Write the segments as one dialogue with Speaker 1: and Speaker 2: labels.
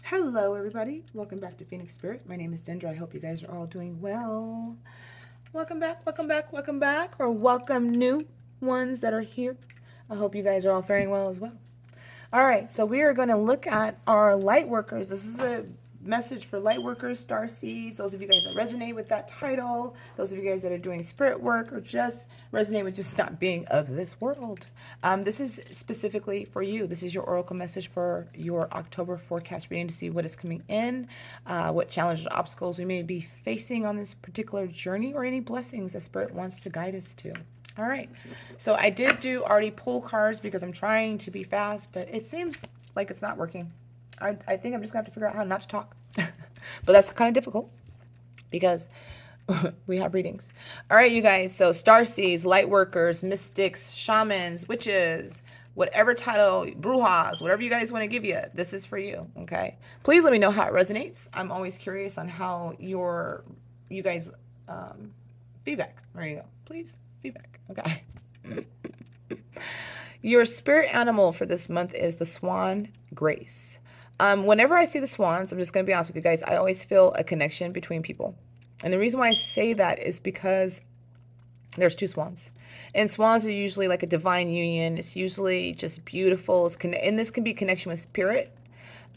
Speaker 1: Hello, everybody. Welcome back to Phoenix Spirit. My name is Dendra. I hope you guys are all doing well. Welcome back, welcome back, welcome back, or welcome new ones that are here. I hope you guys are all faring well as well. All right, so we are going to look at our light workers. This is a message for light workers, Starseeds, those of you guys that resonate with that title, those of you guys that are doing spirit work or just resonate with just not being of this world. This is specifically for you. This is your oracle message for your October forecast reading to see what is coming in, what challenges or obstacles we may be facing on this particular journey, or any blessings that Spirit wants to guide us to. All right, so I did do already pull cards because I'm trying to be fast, but it seems like it's not working. I think I'm just gonna have to figure out how not to talk. But that's kind of difficult because we have readings. All right, you guys, so Starseeds, Lightworkers, Mystics, Shamans, Witches, whatever title, Brujas, whatever you guys want to give you, this is for you, okay? Please let me know how it resonates. I'm always curious on how you guys feedback. There you go. Please, feedback. Okay. Your spirit animal for this month is the swan, Grace. Whenever I see the swans, I'm just going to be honest with you guys, I always feel a connection between people. And the reason why I say that is because there's two swans. And swans are usually like a divine union. It's usually just beautiful. And this can be connection with spirit.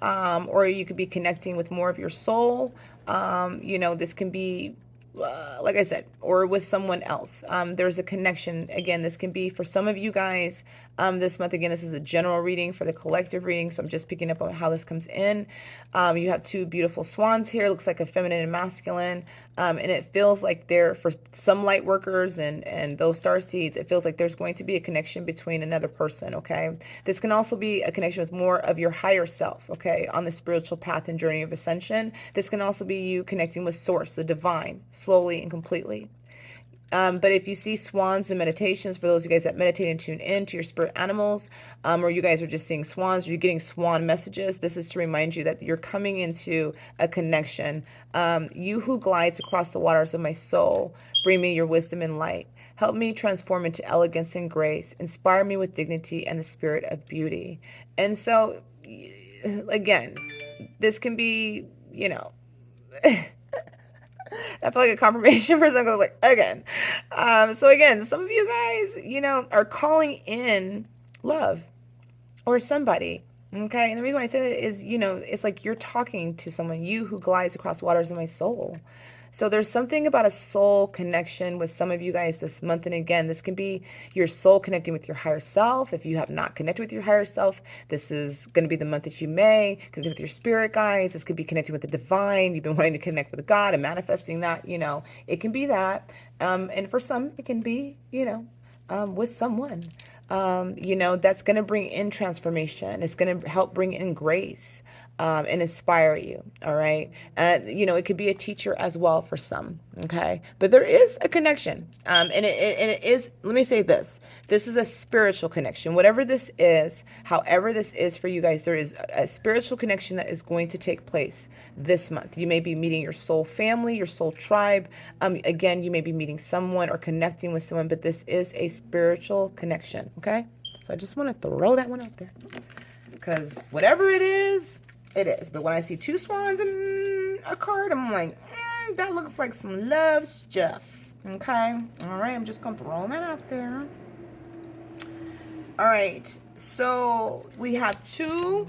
Speaker 1: Or you could be connecting with more of your soul. This can be like I said, or with someone else. There's a connection. Again, this can be for some of you guys this month. Again, this is a general reading for the collective reading, so I'm just picking up on how this comes in. You have two beautiful swans here. Looks like a feminine and masculine, and it feels like there for some light workers and those star seeds. It feels like there's going to be a connection between another person. Okay, this can also be a connection with more of your higher self. Okay, on the spiritual path and journey of ascension. This can also be you connecting with Source, the divine, slowly and completely. But if you see swans in meditations, for those of you guys that meditate and tune in to your spirit animals, or you guys are just seeing swans, or you're getting swan messages, this is to remind you that you're coming into a connection. You who glides across the waters of my soul, bring me your wisdom and light. Help me transform into elegance and grace. Inspire me with dignity and the spirit of beauty. And so, again, this can be, I feel like a confirmation for someone. Like, again. So again, some of you guys, are calling in love or somebody. Okay. And the reason why I say that is, it's like you're talking to someone, you who glides across waters of my soul. So there's something about a soul connection with some of you guys this month. And again, this can be your soul connecting with your higher self. If you have not connected with your higher self, this is going to be the month that you may connect with your spirit guides. This could be connecting with the divine. You've been wanting to connect with God and manifesting that, it can be that. And for some, it can be, with someone, that's going to bring in transformation. It's going to help bring in grace. And inspire you. All right. It could be a teacher as well for some. Okay. But there is a connection. And it is, let me say this. This is a spiritual connection. Whatever this is, however this is for you guys, there is a spiritual connection that is going to take place this month. You may be meeting your soul family, your soul tribe. Again, you may be meeting someone or connecting with someone, but this is a spiritual connection. Okay. So I just want to throw that one out there because whatever it is, it is. But when I see two swans in a card, I'm like, that looks like some love stuff. Okay. All right. I'm just going to throw that out there. All right. So we have two.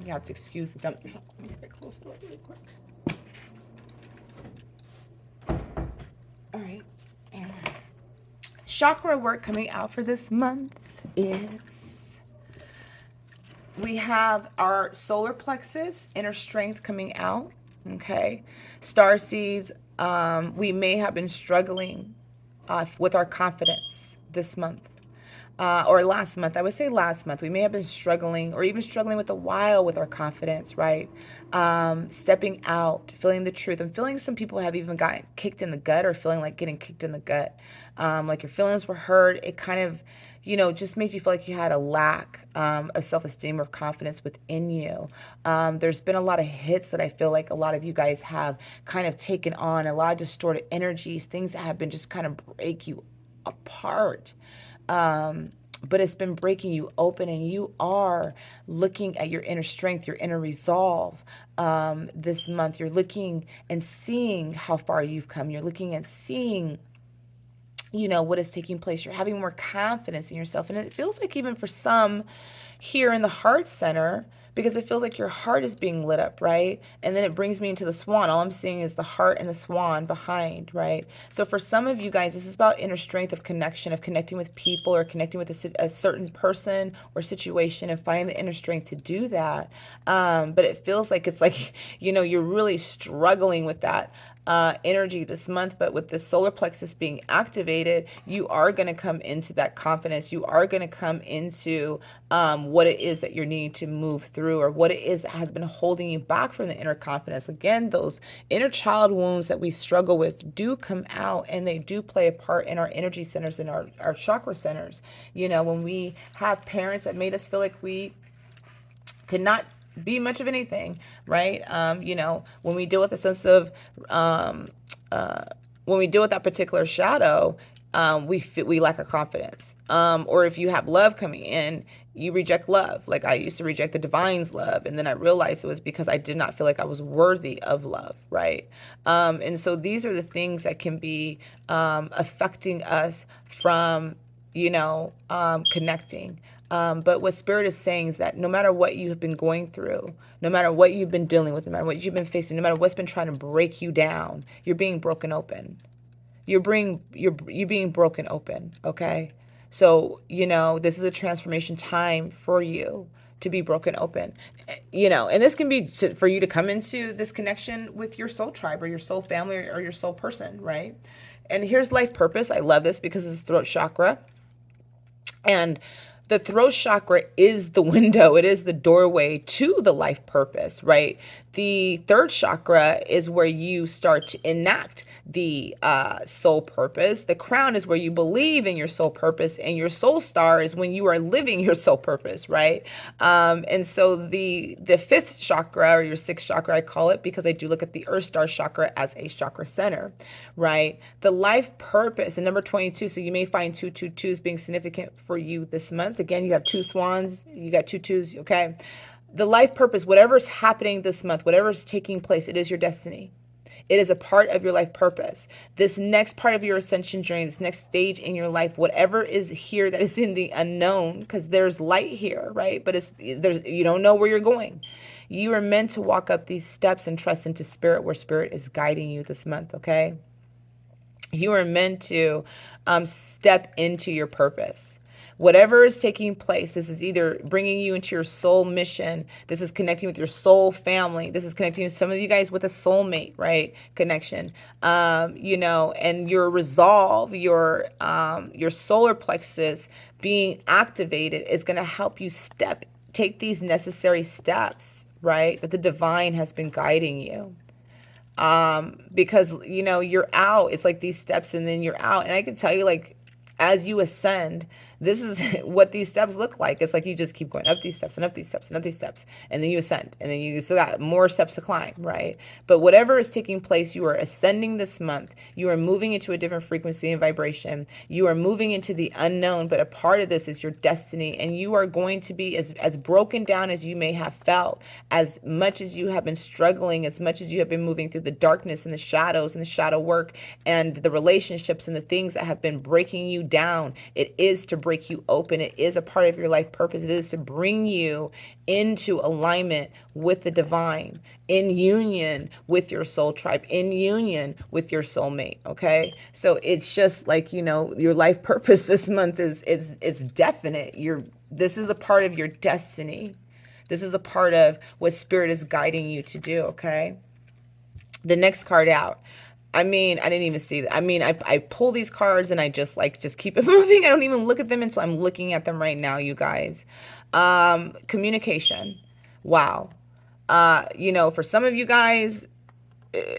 Speaker 1: You have to excuse the dump. Let me stay close to it really quick. All right. Chakra work coming out for this month is... we have our solar plexus, inner strength coming out, okay? Starseeds, we may have been struggling with our confidence this month. Or last month, I would say last month, we may have been struggling or even struggling with a while with our confidence, right? Stepping out, feeling the truth. I'm feeling some people have even gotten kicked in the gut or feeling like getting kicked in the gut. Like your feelings were hurt. It kind of, just made you feel like you had a lack of self-esteem or confidence within you. There's been a lot of hits that I feel like a lot of you guys have kind of taken on, a lot of distorted energies, things that have been just kind of break you apart. but it's been breaking you open, and you are looking at your inner strength, your inner resolve. This month you're looking and seeing how far you've come. You're looking and seeing, what is taking place. You're having more confidence in yourself, and it feels like even for some here in the heart center, because it feels like your heart is being lit up, right? And then it brings me into the swan. All I'm seeing is the heart and the swan behind, right? So for some of you guys, this is about inner strength of connection, of connecting with people or connecting with a certain person or situation, and finding the inner strength to do that. But it feels like it's like, you're really struggling with that energy this month. But with the solar plexus being activated, you are going to come into that confidence. You are going to come into what it is that you're needing to move through, or what it is that has been holding you back from the inner confidence. Again, those inner child wounds that we struggle with do come out, and they do play a part in our energy centers and our chakra centers. When we have parents that made us feel like we could not be much of anything, right? When we deal with a sense of, when we deal with that particular shadow, we lack a confidence. Or if you have love coming in, you reject love. Like I used to reject the divine's love, and then I realized it was because I did not feel like I was worthy of love, right? And so these are the things that can be affecting us from, connecting. But what Spirit is saying is that no matter what you have been going through, no matter what you've been dealing with, no matter what you've been facing, no matter what's been trying to break you down, you're being broken open. You're being broken open, okay? So, this is a transformation time for you to be broken open. And this can be for you to come into this connection with your soul tribe or your soul family or your soul person, right? And here's life purpose. I love this because it's throat chakra. And the throat chakra is the window, it is the doorway to the life purpose, right? The third chakra is where you start to enact the soul purpose. The crown is where you believe in your soul purpose, and your soul star is when you are living your soul purpose, right? And so the fifth chakra, or your sixth chakra, I call it, because I do look at the earth star chakra as a chakra center, right? The life purpose, and number 22, so you may find 222s being significant for you this month. Again, you have two swans, you got two twos, okay? The life purpose, whatever is happening this month, whatever is taking place, it is your destiny. It is a part of your life purpose. This next part of your ascension journey, this next stage in your life, whatever is here that is in the unknown, because there's light here, right? But you don't know where you're going. You are meant to walk up these steps and trust into Spirit, where Spirit is guiding you this month, okay? You are meant to step into your purpose. Whatever is taking place, this is either bringing you into your soul mission. This is connecting with your soul family. This is connecting some of you guys with a soulmate, right? Connection. And your resolve, your solar plexus being activated is going to help you take these necessary steps, right? That the divine has been guiding you. Because you're out, it's like these steps and then you're out. And I can tell you, like, as you ascend, this is what these steps look like. It's like you just keep going up these steps and up these steps and up these steps, and then you ascend, and then you still got more steps to climb, right? But whatever is taking place, you are ascending this month. You are moving into a different frequency and vibration. You are moving into the unknown, but a part of this is your destiny, and you are going to be as broken down as you may have felt, as much as you have been struggling, as much as you have been moving through the darkness and the shadows and the shadow work and the relationships and the things that have been breaking you down. It is to break you open. It is a part of your life purpose. It is to bring you into alignment with the divine, in union with your soul tribe, in union with your soulmate. Okay. So it's just like, your life purpose this month is definite. This is a part of your destiny. This is a part of what Spirit is guiding you to do. Okay. The next card out. I didn't even see that. I pull these cards and I just keep it moving. I don't even look at them until I'm looking at them right now, you guys. Communication. Wow. For some of you guys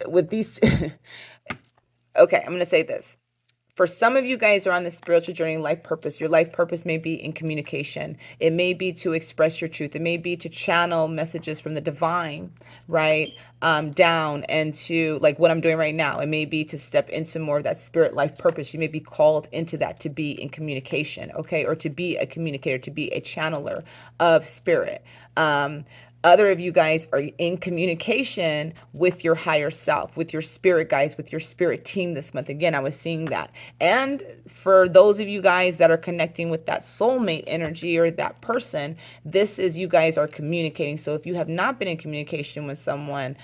Speaker 1: with these, okay, I'm going to say this. For some of you guys are on the spiritual journey, life purpose. Your life purpose may be in communication. It may be to express your truth. It may be to channel messages from the divine, right? Down and to like what I'm doing right now. It may be to step into more of that spirit life purpose. You may be called into that to be in communication, okay? Or to be a communicator, to be a channeler of spirit. Other of you guys are in communication with your higher self, with your spirit guides, with your spirit team this month. Again, I was seeing that. And for those of you guys that are connecting with that soulmate energy or that person, this is you guys are communicating. So if you have not been in communication with someone,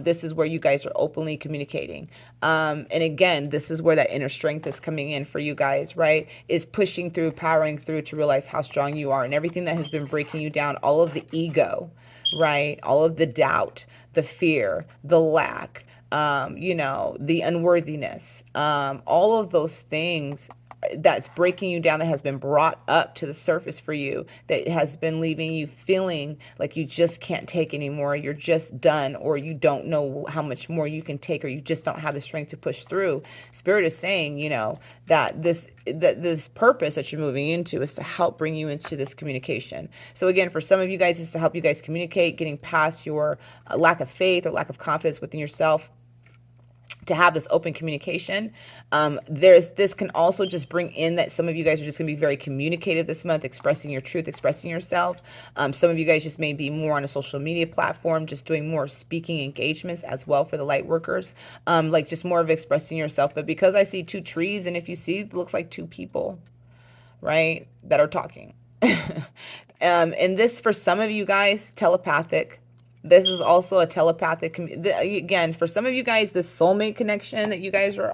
Speaker 1: this is where you guys are openly communicating. And again, this is where that inner strength is coming in for you guys, right? Is pushing through, powering through to realize how strong you are and everything that has been breaking you down, all of the ego, right? All of the doubt, the fear, the lack, the unworthiness, all of those things that's breaking you down, that has been brought up to the surface for you, that has been leaving you feeling like you just can't take anymore, you're just done, or you don't know how much more you can take, or you just don't have the strength to push through. Spirit is saying, that this purpose that you're moving into is to help bring you into this communication. So again, for some of you guys, it's to help you guys communicate, getting past your lack of faith or lack of confidence within yourself, to have this open communication. This can also just bring in that some of you guys are just going to be very communicative this month, expressing your truth, expressing yourself. Some of you guys just may be more on a social media platform, just doing more speaking engagements as well for the light workers, like just more of expressing yourself. But because I see two trees, and if you see, it looks like two people, right, that are talking. And this, for some of you guys, telepathic. This is also a telepathic, again, for some of you guys, this soulmate connection that you guys are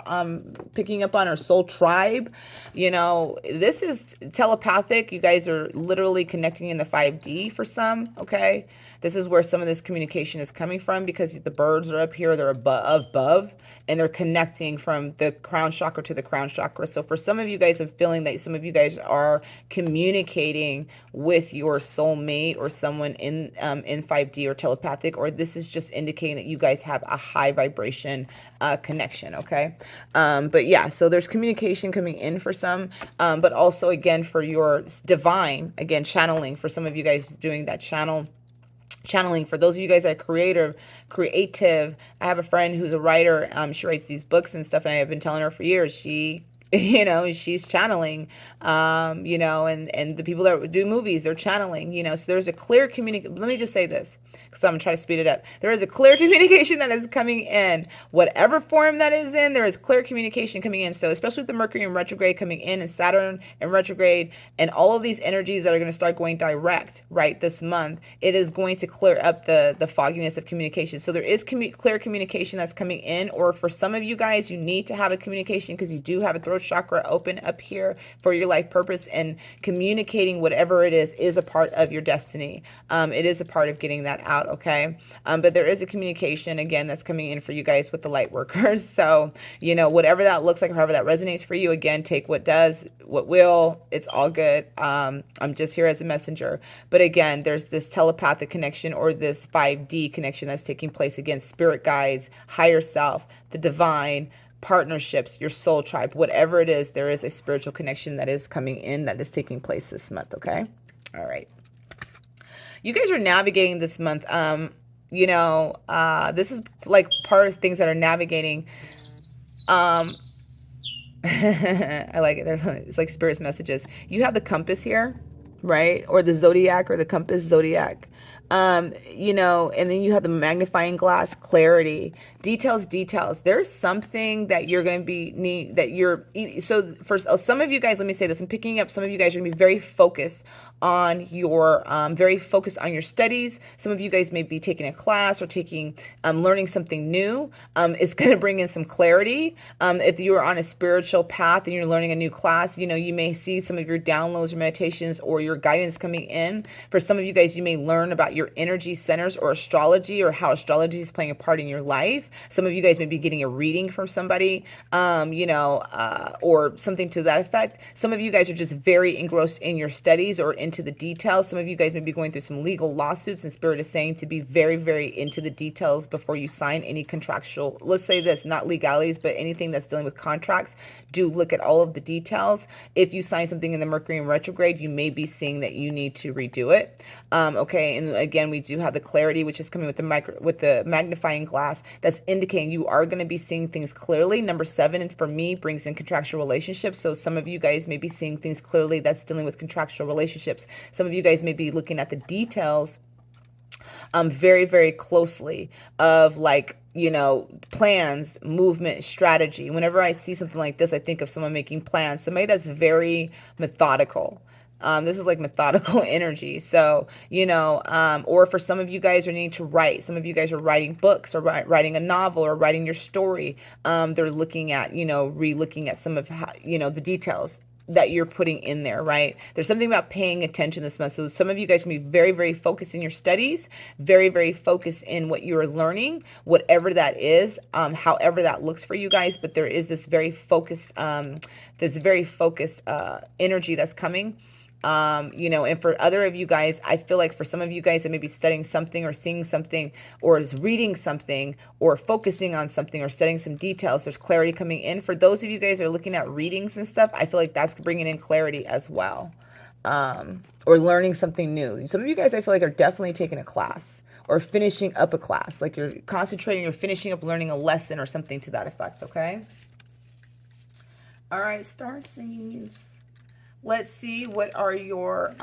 Speaker 1: picking up on, or soul tribe, this is telepathic. You guys are literally connecting in the 5D for some, okay? This is where some of this communication is coming from, because the birds are up here, they're above, and they're connecting from the crown chakra to the crown chakra. So for some of you guys, I'm feeling that some of you guys are communicating with your soulmate or someone in 5D or telepathic, or this is just indicating that you guys have a high vibration connection, okay? But yeah, so there's communication coming in for some, but also again for your divine, again, channeling, for some of you guys doing that channeling. For those of you guys that are creative, I have a friend who's a writer. She writes these books and stuff, and I've been telling her for years, she's channeling, and the people that do movies, they're channeling, so there's a clear communication. Let me just say this, because I'm gonna try to speed it up. There is a clear communication that is coming in, whatever form that is in, there is clear communication coming in. So especially with the Mercury in retrograde coming in, and Saturn in retrograde, and all of these energies that are going to start going direct, right, this month, it is going to clear up the fogginess of communication. So there is clear communication that's coming in, or for some of you guys, you need to have a communication because you do have a throat chakra open up here for your life purpose, and communicating whatever it is a part of your destiny. It is a part of getting that out, okay? But there is a communication, again, that's coming in for you guys with the light workers. So, whatever that looks like, or however that resonates for you, again, take what does, what will, it's all good. I'm just here as a messenger. But again, there's this telepathic connection, or this 5D connection that's taking place. Again, spirit guides, higher self, the divine, partnerships, your soul tribe, whatever it is, there is a spiritual connection that is coming in, that is taking place this month, okay? All right. You guys are navigating this month. This is like part of things that are navigating. I like it. It's like spirit's messages. You have the compass here, right? Or the zodiac, or the compass zodiac. And then you have the magnifying glass, clarity, details. There's something that you're going to so for some of you guys, let me say this, I'm picking up some of you guys are going to be very focused on your studies. Some of you guys may be taking a class or learning something new. It's going to bring in some clarity. If you are on a spiritual path and you're learning a new class, you may see some of your downloads or meditations or your guidance coming in. For some of you guys, you may learn about your energy centers or astrology, or how astrology is playing a part in your life. Some of you guys may be getting a reading from somebody, or something to that effect. Some of you guys are just very engrossed in your studies or into the details. Some of you guys may be going through some legal lawsuits, and Spirit is saying to be very, very into the details before you sign any contractual, let's say this, not legalities, but anything that's dealing with contracts. Do look at all of the details. If you sign something in the Mercury in retrograde, you may be seeing that you need to redo it. Okay, and again, we do have the clarity, which is coming with the magnifying glass, that's indicating you are going to be seeing things clearly. Number 7, for me, brings in contractual relationships. So some of you guys may be seeing things clearly that's dealing with contractual relationships. Some of you guys may be looking at the details very, very closely of, like, plans, movement, strategy. Whenever I see something like this, I think of someone making plans, somebody that's very methodical. This is like methodical energy. So, or for some of you guys are needing to write. Some of you guys are writing books, or writing a novel, or writing your story. They're looking at, re-looking at some of how, the details that you're putting in there, right? There's something about paying attention this month. So some of you guys can be very, very focused in your studies, very, very focused in what you're learning, whatever that is, however that looks for you guys. But there is this very focused, energy that's coming. And for other of you guys, I feel like for some of you guys that may be studying something, or seeing something, or is reading something, or focusing on something, or studying some details, there's clarity coming in. For those of you guys that are looking at readings and stuff, I feel like that's bringing in clarity as well. Or learning something new. Some of you guys, I feel like, are definitely taking a class, or finishing up a class. Like you're concentrating, or finishing up learning a lesson, or something to that effect, okay? All right, Starseeds. Let's see, what are your,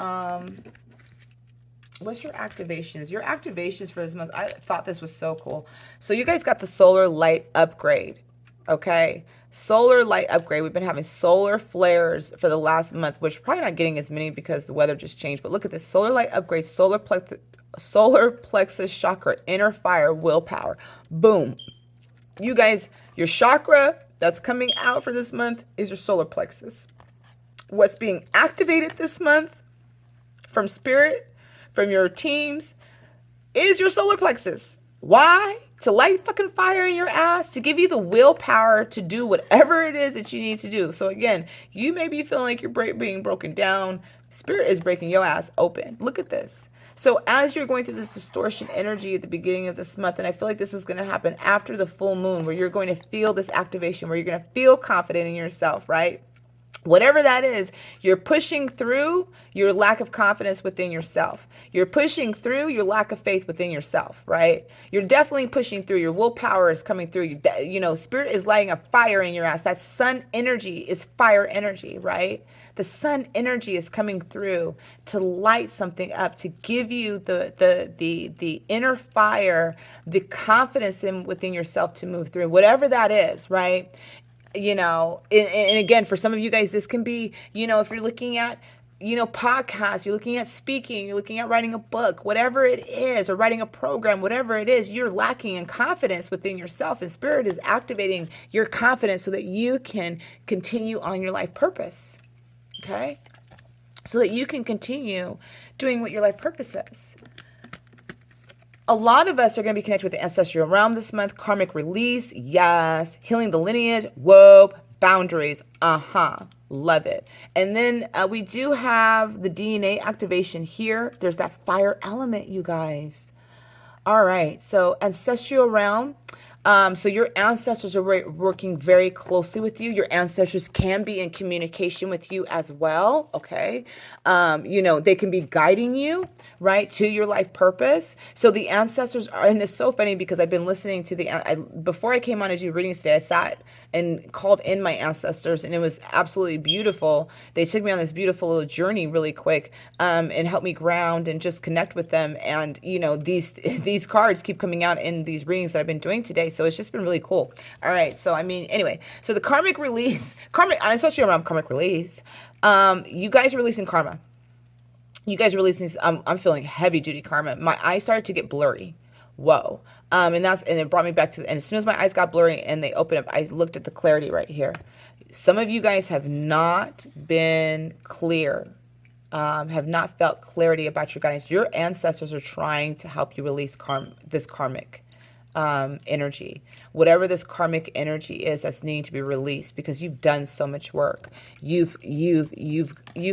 Speaker 1: what's your activations? Your activations for this month, I thought this was so cool. So you guys got the solar light upgrade, okay? Solar light upgrade. We've been having solar flares for the last month, which we're probably not getting as many because the weather just changed. But look at this, solar light upgrade, solar plexus chakra, inner fire, willpower. Boom. You guys, your chakra that's coming out for this month is your solar plexus. What's being activated this month from Spirit, from your teams, is your solar plexus. Why? To light fucking fire in your ass, to give you the willpower to do whatever it is that you need to do. So again, you may be feeling like you're being broken down. Spirit is breaking your ass open. Look at this. So as you're going through this distortion energy at the beginning of this month, and I feel like this is going to happen after the full moon, where you're going to feel this activation, where you're going to feel confident in yourself, right? Whatever that is, you're pushing through your lack of confidence within yourself. You're pushing through your lack of faith within yourself, right? You're definitely pushing through. Your willpower is coming through. Spirit is lighting a fire in your ass. That sun energy is fire energy, right? The sun energy is coming through to light something up, to give you the inner fire, the confidence within yourself to move through, whatever that is, right? And again, for some of you guys, this can be, if you're looking at, podcasts, you're looking at speaking, you're looking at writing a book, whatever it is, or writing a program, whatever it is, you're lacking in confidence within yourself, and Spirit is activating your confidence so that you can continue on your life purpose. Okay? So that you can continue doing what your life purpose is. A lot of us are going to be connected with the ancestral realm this month. Karmic release, yes. Healing the lineage, whoa. Boundaries, love it. And then we do have the DNA activation here. There's that fire element, you guys. All right, so ancestral realm. So your ancestors are working very closely with you. Your ancestors can be in communication with you as well, okay? They can be guiding you, right, to your life purpose. So the ancestors are, and it's so funny because I've been listening to before I came on to do readings today, I sat and called in my ancestors, and it was absolutely beautiful. They took me on this beautiful little journey really quick, and helped me ground and just connect with them. And, these cards keep coming out in these readings that I've been doing today. So it's just been really cool. All right. So, anyway, so the karmic release, ancestral realm karmic release, you guys are releasing karma. You guys are releasing, I'm feeling heavy duty karma. My eyes started to get blurry. Whoa. And it brought me back to, and as soon as my eyes got blurry and they opened up, I looked at the clarity right here. Some of you guys have not been clear have not felt clarity about your guidance. Your ancestors are trying to help you release this karmic energy, whatever this karmic energy is that's needing to be released, because you've done so much work. You've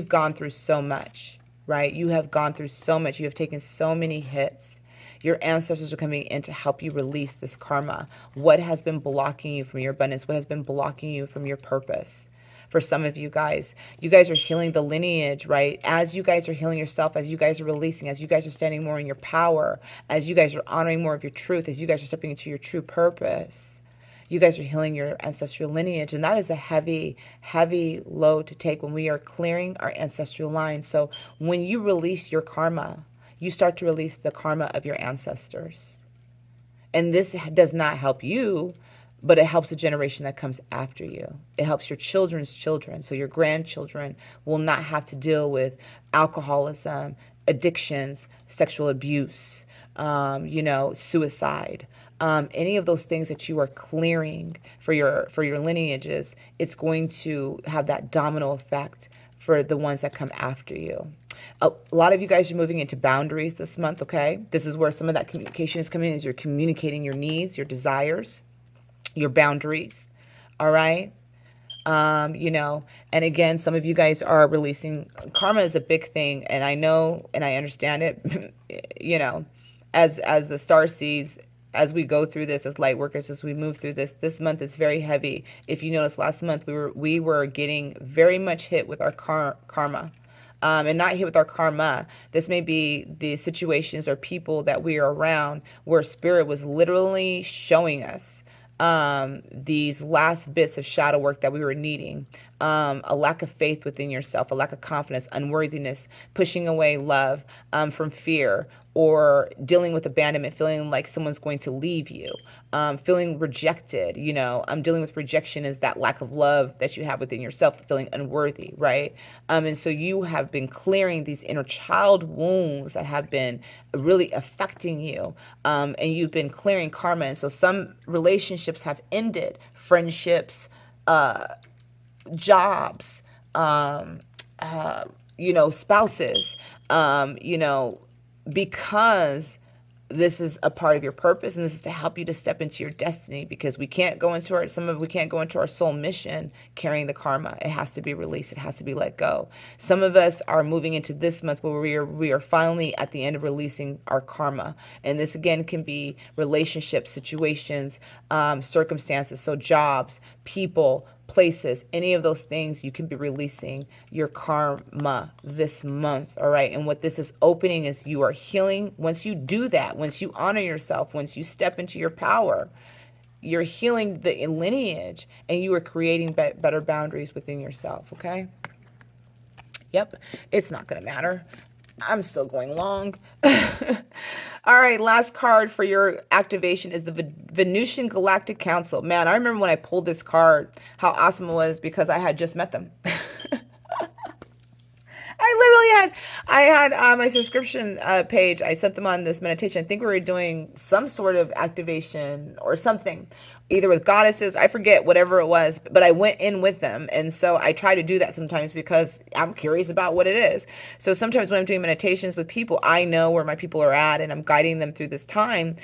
Speaker 1: gone through so much, right? You have gone through so much. You have taken so many hits. Your ancestors are coming in to help you release this karma. What has been blocking you from your abundance? What has been blocking you from your purpose? For some of you guys are healing the lineage, right? As you guys are healing yourself, as you guys are releasing, as you guys are standing more in your power, as you guys are honoring more of your truth, as you guys are stepping into your true purpose, you guys are healing your ancestral lineage. And that is a heavy, heavy load to take when we are clearing our ancestral line. So when you release your karma, you start to release the karma of your ancestors. And this does not help you, but it helps the generation that comes after you. It helps your children's children. So your grandchildren will not have to deal with alcoholism, addictions, sexual abuse, suicide. Any of those things that you are clearing for your lineages, it's going to have that domino effect for the ones that come after you. A lot of you guys are moving into boundaries this month, okay? This is where some of that communication is coming in, is you're communicating your needs, your desires, your boundaries. All right. And again, some of you guys are releasing karma is a big thing. And I know, and I understand it, as the Starseeds, as we go through this, as Lightworkers, as we move through this month is very heavy. If you notice, last month we were getting very much hit with our karma. And not hit with our karma. This may be the situations or people that we are around where spirit was literally showing us these last bits of shadow work that we were needing. A lack of faith within yourself, a lack of confidence, unworthiness, pushing away love from fear, or dealing with abandonment, feeling like someone's going to leave you, feeling rejected. Dealing with rejection is that lack of love that you have within yourself, feeling unworthy, right? And so you have been clearing these inner child wounds that have been really affecting you, and you've been clearing karma. And so some relationships have ended, friendships, jobs, spouses, because this is a part of your purpose, and this is to help you to step into your destiny, because we can't go into our soul mission carrying the karma. It has to be released. It has to be let go. Some of us are moving into this month where we are finally at the end of releasing our karma. And this again can be relationships, situations, circumstances. So jobs, people, places, any of those things, you can be releasing your karma this month. All right. And what this is opening is you are healing. Once you do that, once you honor yourself, once you step into your power, you're healing the lineage, and you are creating better boundaries within yourself. Okay. Yep. It's not going to matter. I'm still going long. All right, last card for your activation is the Venusian Galactic Council. Man, I remember when I pulled this card, how awesome it was, because I had just met them. I had my subscription page. I sent them on this meditation. I think we were doing some sort of activation or something, either with goddesses. I forget whatever it was, but I went in with them. And so I try to do that sometimes because I'm curious about what it is. So sometimes when I'm doing meditations with people, I know where my people are at, and I'm guiding them through this time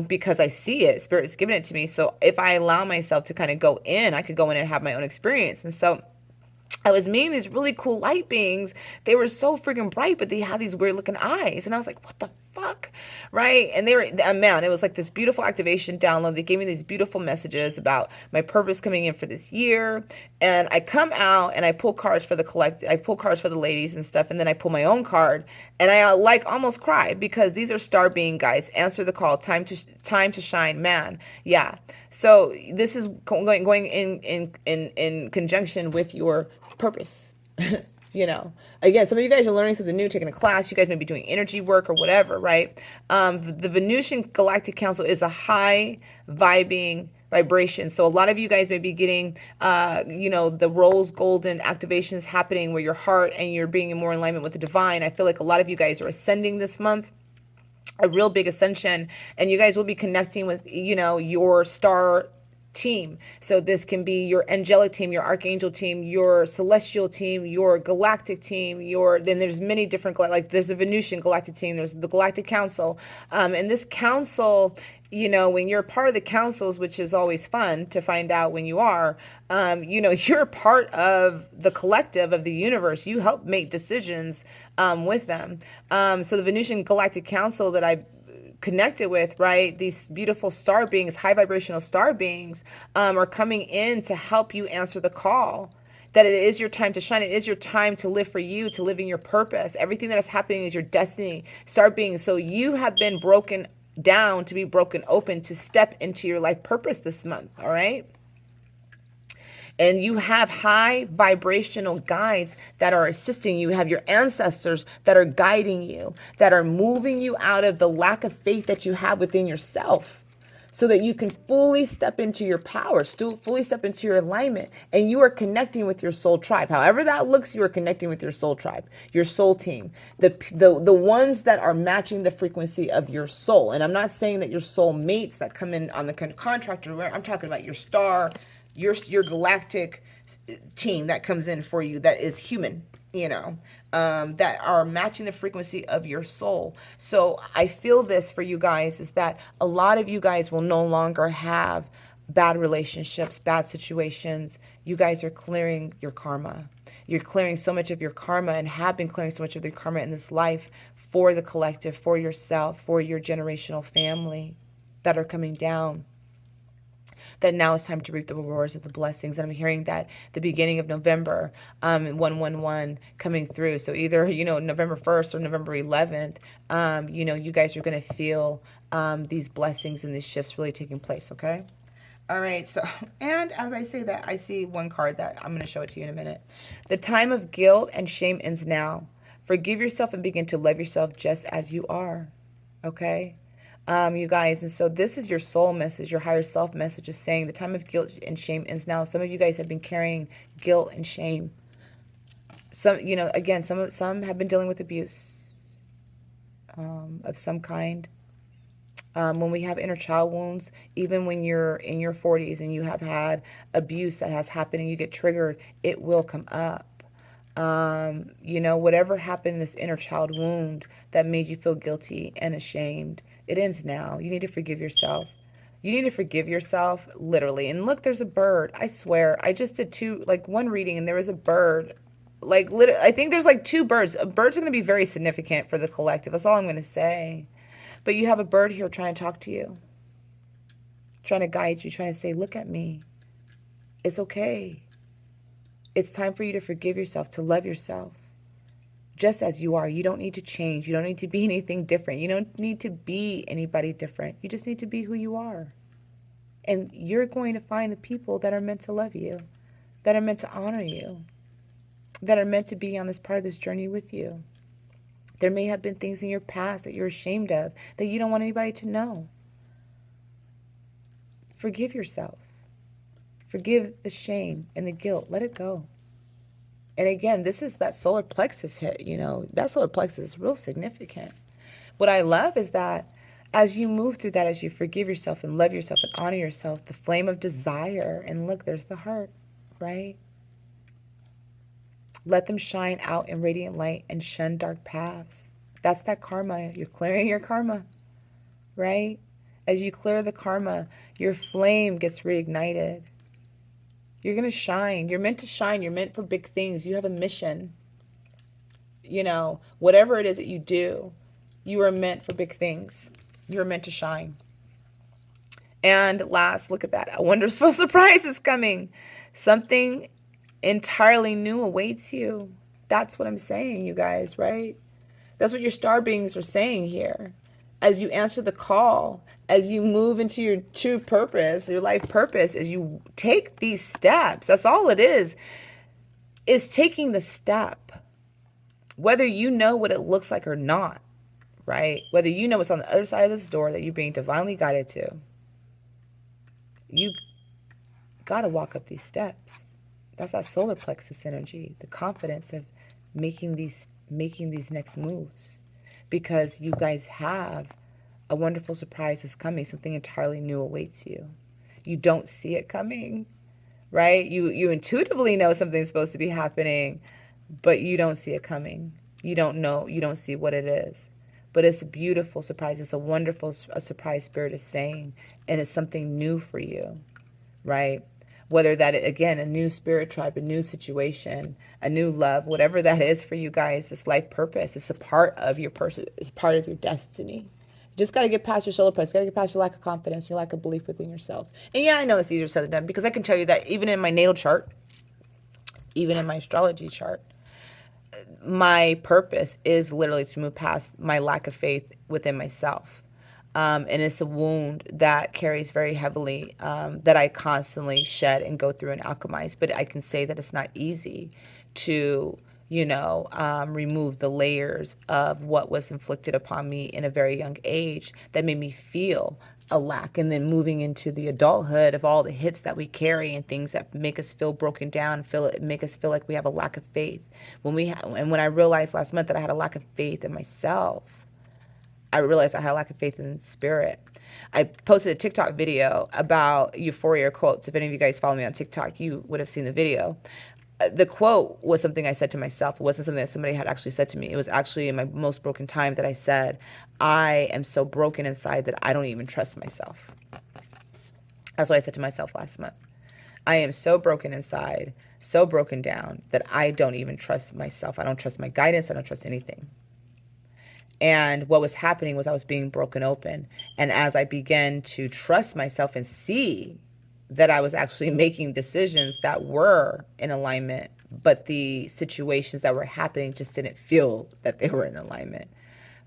Speaker 1: because I see it. Spirit's given it to me. So if I allow myself to kind of go in, I could go in and have my own experience. And so I was meeting these really cool light beings. They were so freaking bright, but they had these weird looking eyes. And I was like, what the fuck? Right? And they were, man, it was like this beautiful activation download. They gave me these beautiful messages about my purpose coming in for this year. And I come out and I pull cards for I pull cards for the ladies and stuff. And then I pull my own card, and I almost cry, because these are star being guys. Answer the call. Time to shine, man. Yeah. So this is going in conjunction with your purpose. Again, some of you guys are learning something new, taking a class. You guys may be doing energy work or whatever, right? The Venusian Galactic Council is a high vibing vibration. So a lot of you guys may be getting, the rose golden activations happening where your heart and you're being more in alignment with the divine. I feel like a lot of you guys are ascending this month, a real big ascension, and you guys will be connecting with, your star team. So this can be your angelic team, your archangel team, your celestial team, your galactic team, then there's many different, like there's a Venusian galactic team, there's the Galactic Council. And this council, when you're part of the councils, which is always fun to find out when you are, you're part of the collective of the universe. You help make decisions with them. So the Venusian Galactic Council that I connected with, right? These beautiful star beings, high vibrational star beings, are coming in to help you answer the call that it is your time to shine. It is your time to live for you, to live in your purpose. Everything that is happening is your destiny. Star beings. So you have been broken down to be broken open to step into your life purpose this month. All right. And you have high vibrational guides that are assisting you. You have your ancestors that are guiding you, that are moving you out of the lack of faith that you have within yourself, so that you can fully step into your power, still fully step into your alignment, and you are connecting with your soul tribe. However that looks, you are connecting with your soul tribe, your soul team, the ones that are matching the frequency of your soul. And I'm not saying that your soul mates that come in on the contract, or I'm talking about your star, your galactic team that comes in for you, that is human, that are matching the frequency of your soul. So I feel this for you guys is that a lot of you guys will no longer have bad relationships, bad situations. You guys are clearing your karma. You're clearing so much of your karma, and have been clearing so much of your karma in this life for the collective, for yourself, for your generational family that are coming down. That now it's time to reap the rewards of the blessings. And I'm hearing that the beginning of November, 111 coming through. So either, November 1st or November 11th, you guys are going to feel these blessings and these shifts really taking place. Okay. All right. So, and as I say that, I see one card that I'm going to show it to you in a minute. The time of guilt and shame ends now. Forgive yourself and begin to love yourself just as you are. Okay. You guys, and so this is your soul message, your higher self message is saying the time of guilt and shame ends now. Some of you guys have been carrying guilt and shame. Some, again, some have been dealing with abuse of some kind. When we have inner child wounds, even when you're in your 40s and you have had abuse that has happened and you get triggered, it will come up. Whatever happened in this inner child wound that made you feel guilty and ashamed, it ends now. You need to forgive yourself. You need to forgive yourself, literally. And look, there's a bird. I swear, I just did one reading, and there was a bird. I think there's two birds. A bird's going to be very significant for the collective. That's all I'm going to say. But you have a bird here trying to talk to you, trying to guide you, trying to say, look at me. It's okay. It's time for you to forgive yourself, to love yourself. Just as you are. You don't need to change. You don't need to be anything different. You don't need to be anybody different. You just need to be who you are. And you're going to find the people that are meant to love you, that are meant to honor you, that are meant to be on this part of this journey with you. There may have been things in your past that you're ashamed of, that you don't want anybody to know. Forgive yourself. Forgive the shame and the guilt. Let it go. And again, this is that solar plexus hit, that solar plexus is real significant. What I love is that as you move through that, as you forgive yourself and love yourself and honor yourself, the flame of desire, and look, there's the heart, right? Let them shine out in radiant light and shun dark paths. That's that karma. You're clearing your karma, right? As you clear the karma, your flame gets reignited. You're going to shine. You're meant to shine. You're meant for big things. You have a mission. Whatever it is that you do, you are meant for big things. You're meant to shine. And last, look at that. A wonderful surprise is coming. Something entirely new awaits you. That's what I'm saying, you guys, right? That's what your star beings are saying here. As you answer the call, as you move into your true purpose, your life purpose, as you take these steps, that's all it is taking the step. Whether you know what it looks like or not, right? Whether you know what's on the other side of this door that you're being divinely guided to, you got to walk up these steps. That's that solar plexus energy, the confidence of making these next moves. Because you guys have a wonderful surprise is coming. Something entirely new awaits you. You don't see it coming, right? You intuitively know something's supposed to be happening, but you don't see it coming. You don't know. You don't see what it is. But it's a beautiful surprise. It's a wonderful surprise Spirit is saying, and it's something new for you, right? Whether that, again, a new spirit tribe, a new situation, a new love, whatever that is for you guys, this life purpose, it's a part of your person, it's a part of your destiny. You just got to get past your solar plexus, got to get past your lack of confidence, your lack of belief within yourself. And yeah, I know it's easier said than done, because I can tell you that even in my natal chart, even in my astrology chart, my purpose is literally to move past my lack of faith within myself. And it's a wound that carries very heavily, that I constantly shed and go through and alchemize. But I can say that it's not easy to, remove the layers of what was inflicted upon me in a very young age that made me feel a lack, and then moving into the adulthood of all the hits that we carry and things that make us feel broken down, make us feel like we have a lack of faith. And when I realized last month that I had a lack of faith in myself, I realized I had a lack of faith in spirit. I posted a TikTok video about euphoria quotes. If any of you guys follow me on TikTok, you would have seen the video. The quote was something I said to myself. It wasn't something that somebody had actually said to me. It was actually in my most broken time that I said, I am so broken inside that I don't even trust myself. That's what I said to myself last month. I am so broken inside, so broken down that I don't even trust myself. I don't trust my guidance. I don't trust anything. And what was happening was I was being broken open. And as I began to trust myself and see that I was actually making decisions that were in alignment, but the situations that were happening just didn't feel that they were in alignment,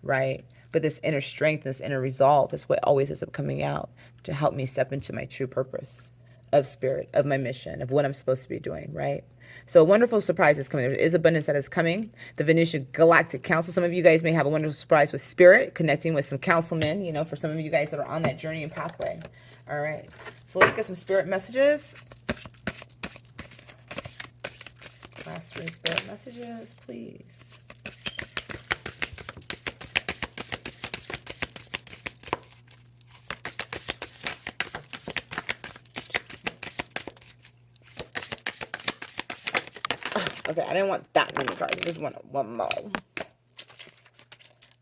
Speaker 1: right? But this inner strength, this inner resolve is what always ends up coming out to help me step into my true purpose of spirit, of my mission, of what I'm supposed to be doing, right? So a wonderful surprise is coming. There is abundance that is coming. The Venusian Galactic Council. Some of you guys may have a wonderful surprise with spirit, connecting with some councilmen, for some of you guys that are on that journey and pathway. All right. So let's get some spirit messages. Last 3 spirit messages, please. Okay, I didn't want that many cards. I just wanted one more.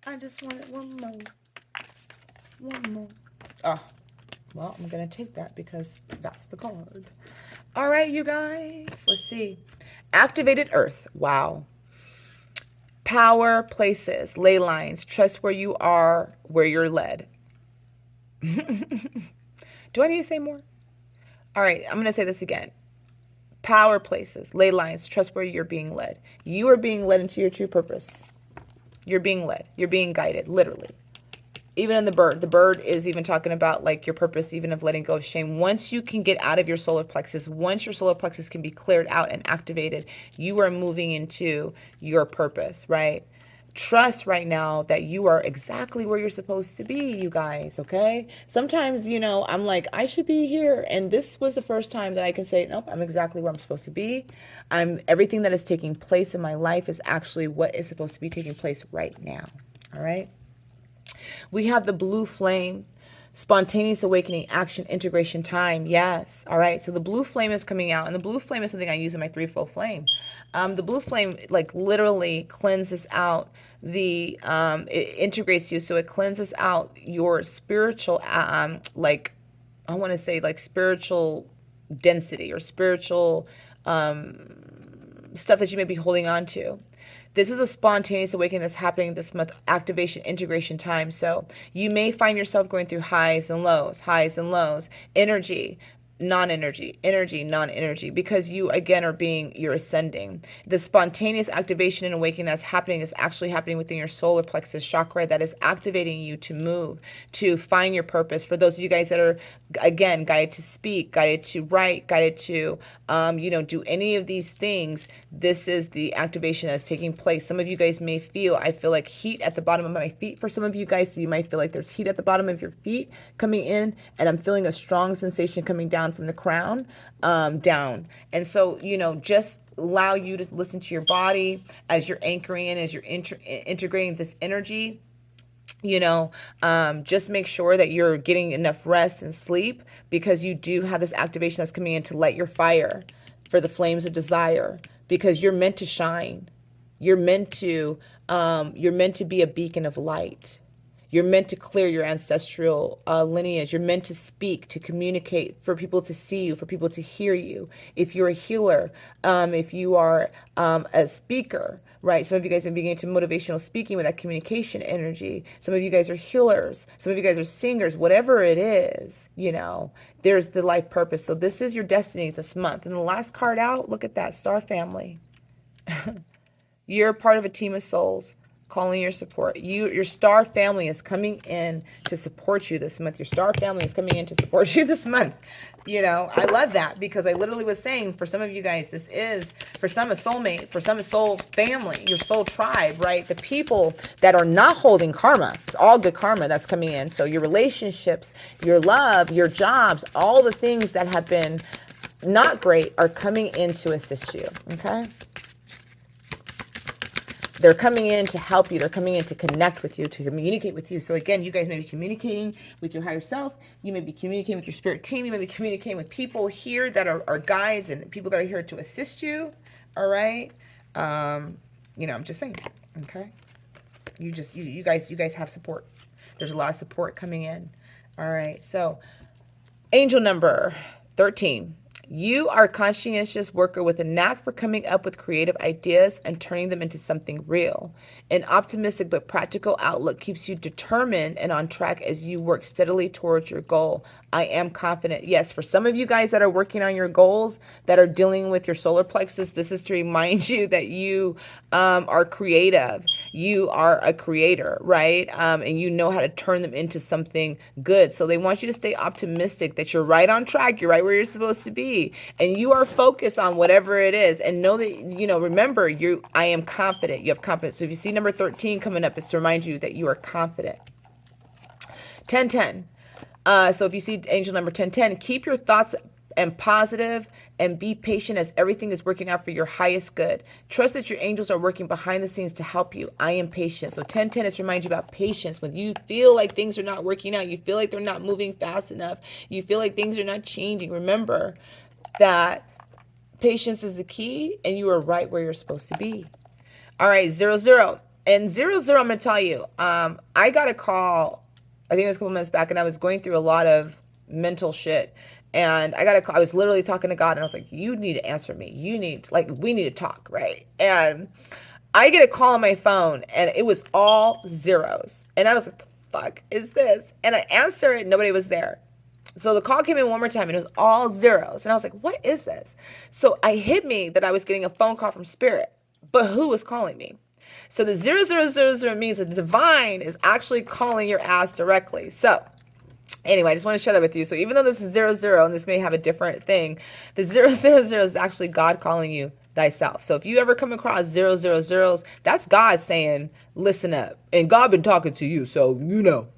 Speaker 1: I just wanted one more. One more. Oh, well, I'm going to take that because that's the card. All right, you guys. Let's see. Activated Earth. Wow. Power places, ley lines. Trust where you are, where you're led. Do I need to say more? All right, I'm going to say this again. Power places, ley lines, trust where you're being led. You are being led into your true purpose. You're being led. You're being guided, literally. Even in the bird is even talking about like your purpose, even of letting go of shame. Once you can get out of your solar plexus, once your solar plexus can be cleared out and activated, you are moving into your purpose, right? Trust right now that you are exactly where you're supposed to be, you guys, okay? Sometimes, I'm like, I should be here. And this was the first time that I can say, nope, I'm exactly where I'm supposed to be. Everything that is taking place in my life is actually what is supposed to be taking place right now, all right? We have the blue flame, spontaneous awakening, action, integration, time. Yes. All right. So the blue flame is coming out, and the blue flame is something I use in my threefold flame. The blue flame, like, literally cleanses out it integrates you. So it cleanses out your spiritual, like, I want to say like spiritual density or spiritual, stuff that you may be holding on to. This is a spontaneous awakening that's happening this month, activation, integration time. So you may find yourself going through highs and lows, energy, non-energy, energy, non-energy, because you, again, you're ascending. The spontaneous activation and awakening that's happening is actually happening within your solar plexus chakra that is activating you to move, to find your purpose. For those of you guys that are, again, guided to speak, guided to write, guided to, do any of these things, this is the activation that's taking place. Some of you guys may I feel like heat at the bottom of my feet for some of you guys, so you might feel like there's heat at the bottom of your feet coming in, and I'm feeling a strong sensation coming down from the crown down. And so, just allow you to listen to your body as you're anchoring in, as you're integrating this energy. Just make sure that you're getting enough rest and sleep, because you do have this activation that's coming in to light your fire for the flames of desire, because you're meant to shine. You're meant to be a beacon of light. You're meant to clear your ancestral lineage. You're meant to speak, to communicate, for people to see you, for people to hear you. If you're a healer, if you are a speaker, right? Some of you guys may be getting into motivational speaking with that communication energy. Some of you guys are healers. Some of you guys are singers. Whatever it is, there's the life purpose. So this is your destiny this month. And the last card out, look at that, Star Family. You're part of a team of souls calling your support. Your star family is coming in to support you this month. Your star family is coming in to support you this month. I love that, because I literally was saying, for some of you guys, this is, for some, a soulmate, for some, a soul family, your soul tribe, right? The people that are not holding karma. It's all good karma that's coming in. So your relationships, your love, your jobs, all the things that have been not great are coming in to assist you, okay? They're coming in to help you. They're coming in to connect with you, to communicate with you. So again, you guys may be communicating with your higher self. You may be communicating with your spirit team. You may be communicating with people here that are guides and people that are here to assist you. All right. I'm just saying. Okay. You guys have support. There's a lot of support coming in. All right. So angel number 13. You are a conscientious worker with a knack for coming up with creative ideas and turning them into something real. An optimistic but practical outlook keeps you determined and on track as you work steadily towards your goal. I am confident. Yes, for some of you guys that are working on your goals, that are dealing with your solar plexus, this is to remind you that you are creative. You are a creator, right? And you know how to turn them into something good. So they want you to stay optimistic that you're right on track. You're right where you're supposed to be. And you are focused on whatever it is. And know that, remember, I am confident. You have confidence. So if you see number 13 coming up, it's to remind you that you are confident. 1010. So if you see angel number 1010, keep your thoughts and positive and be patient as everything is working out for your highest good. Trust that your angels are working behind the scenes to help you. I am patient. So 1010 is to remind you about patience. When you feel like things are not working out, you feel like they're not moving fast enough, you feel like things are not changing, remember that patience is the key and you are right where you're supposed to be. All right, 00. And 00, I'm going to tell you, I got a call, I think it was a couple months back, and I was going through a lot of mental shit. And I got a call. I was literally talking to God, and I was like, you need to answer me. We need to talk, right? And I get a call on my phone, and it was all zeros. And I was like, the fuck is this? And I answer it, nobody was there. So the call came in one more time, and it was all zeros. And I was like, what is this? So it hit me that I was getting a phone call from Spirit. But who was calling me? So the 0000 means that the divine is actually calling your ass directly. So anyway, I just want to share that with you. So even though this is 00 and this may have a different thing, the 000 is actually God calling you thyself. So if you ever come across 000s, that's God saying, listen up. And God been talking to you, so you know.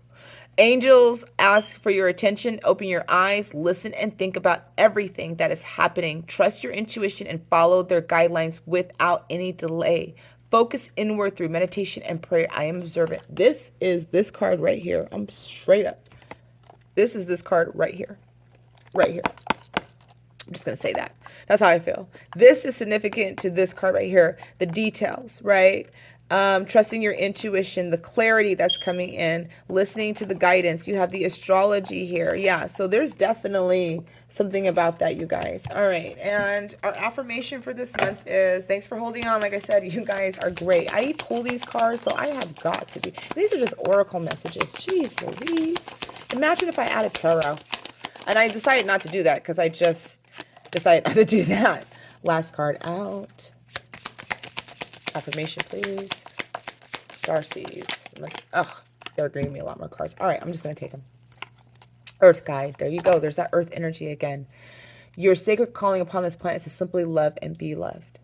Speaker 1: Angels ask for your attention. Open your eyes, listen, and think about everything that is happening. Trust your intuition and follow their guidelines without any delay. Focus inward through meditation and prayer. I am observant. This is this card right here. I'm straight up. This is this card right here. Right here. I'm just going to say that. That's how I feel. This is significant to this card right here. The details, right? Trusting your intuition, the clarity that's coming in, listening to the guidance. You have the astrology here. Yeah, so there's definitely something about that, you guys. All right, and our affirmation for this month is, thanks for holding on. Like I said, you guys are great. I pull these cards, so I have got to be. These are just oracle messages. Jeez Louise. Imagine if I added tarot. And I decided not to do that because I just decided not to do that. Last card out. Affirmation, please. Starseeds. They're bringing me a lot more cards. All right, I'm just going to take them. Earth guide. There you go. There's that earth energy again. Your sacred calling upon this planet is to simply love and be loved.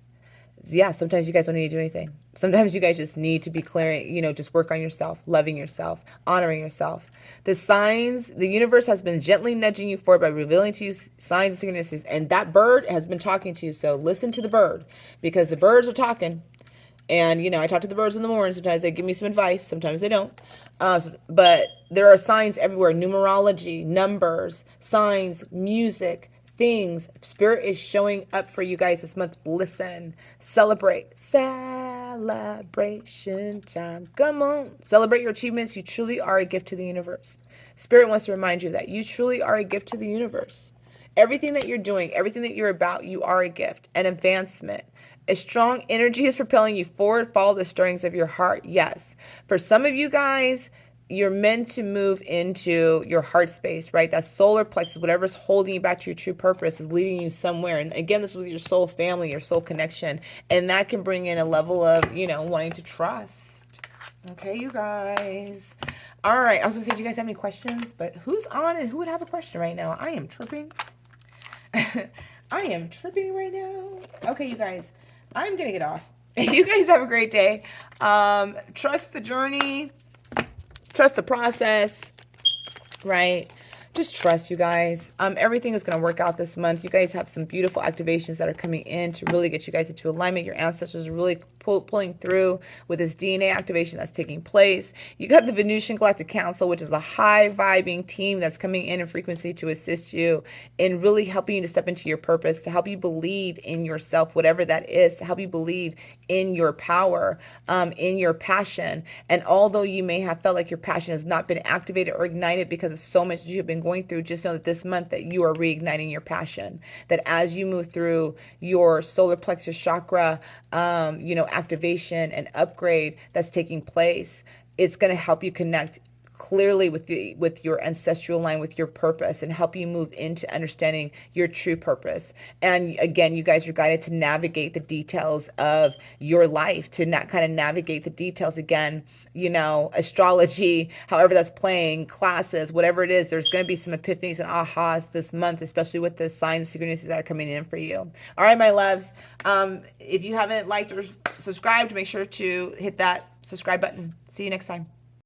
Speaker 1: Yeah, sometimes you guys don't need to do anything. Sometimes you guys just need to be clearing, just work on yourself, loving yourself, honoring yourself. The signs, the universe has been gently nudging you forward by revealing to you signs and synchronicities. And that bird has been talking to you. So listen to the bird, because the birds are talking. And, I talk to the birds in the morning. Sometimes they give me some advice. Sometimes they don't. But there are signs everywhere: numerology, numbers, signs, music, things. Spirit is showing up for you guys this month. Listen, celebrate. Celebration time. Come on. Celebrate your achievements. You truly are a gift to the universe. Spirit wants to remind you that you truly are a gift to the universe. Everything that you're doing, everything that you're about, you are a gift, an advancement. A strong energy is propelling you forward. Follow the stirrings of your heart. Yes. For some of you guys, you're meant to move into your heart space, right? That solar plexus, whatever's holding you back to your true purpose, is leading you somewhere. And again, this is with your soul family, your soul connection. And that can bring in a level of, wanting to trust. Okay, you guys. All right. I was going to say, do you guys have any questions? But who's on and who would have a question right now? I am tripping. I am tripping right now. Okay, you guys. I'm going to get off. You guys have a great day. Trust the journey. Trust the process, right? Just trust, you guys. Everything is going to work out this month. You guys have some beautiful activations that are coming in to really get you guys into alignment. Your ancestors are really pulling through with this DNA activation that's taking place. You got the Venusian Galactic Council, which is a high vibing team that's coming in frequency to assist you in really helping you to step into your purpose, to help you believe in yourself, whatever that is, to help you believe in your power, in your passion. And although you may have felt like your passion has not been activated or ignited because of so much that you've been going through, just know that this month that you are reigniting your passion. That as you move through your solar plexus chakra, activation and upgrade that's taking place, it's going to help you connect clearly with your ancestral line, with your purpose, and help you move into understanding your true purpose. And again, you guys are guided to navigate the details of your life, to not kind of navigate the details again, astrology, however that's playing, classes, whatever it is. There's going to be some epiphanies and ahas this month, especially with the signs and synchronicities that are coming in for you. All right, my loves. If you haven't liked or subscribed, make sure to hit that subscribe button. See you next time.